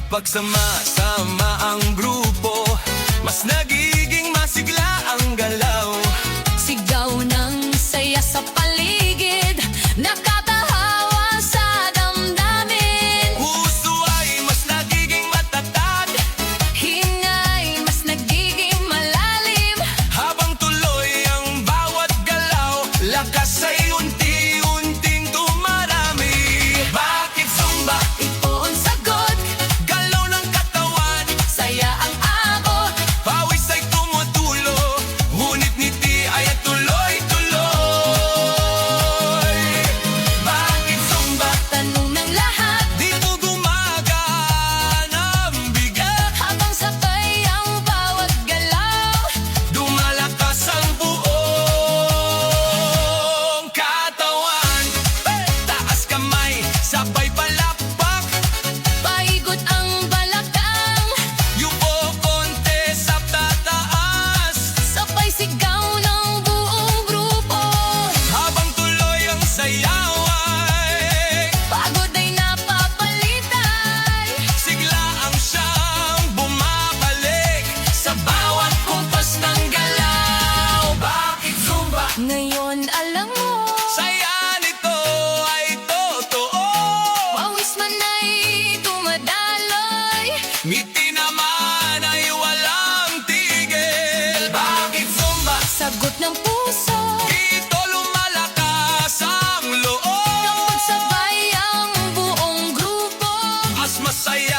Kapag sama-sama ang grupo, mas nagiging masigla ang galaw. Sigaw ng saya sa paligid, nakatahawa sa damdamin. Puso ay mas nagiging matatag, Hingay mas nagiging malalim. habang tuloy ang bawat galaw, lakas ay unti-unting tumarami. Bakit Zumba? Ito ang sagot, Galaw ng katawan, saya ang abot. pawis ay tumutulo, ngunit ngiti ay tuloy-tuloy. Bakit Zumba? Tanong ng lahat, Dito gumagana ang bigat, habang sabay ang bawat galaw. dumalakas ang buong katawan. Taas kamay, sabay palakpak, Paikot ang balakang, yuko konti sa tataas, sabay sigaw ng buong grupo. habang tuloy ang sayaw ay Pagod ay napapalitay, sigla ang siyang bumabalik sa bawat kumpas ng galaw. Bakit Zumba? ngayon alam mo. Saya nito ay totoo, Pawis man ay tumadaloy, ngiti naman ay walang tigil. Bakit Zumba? sagot ng puso. Dito lumalakas ang loob, Kapag sabay ang buong grupo, mas masaya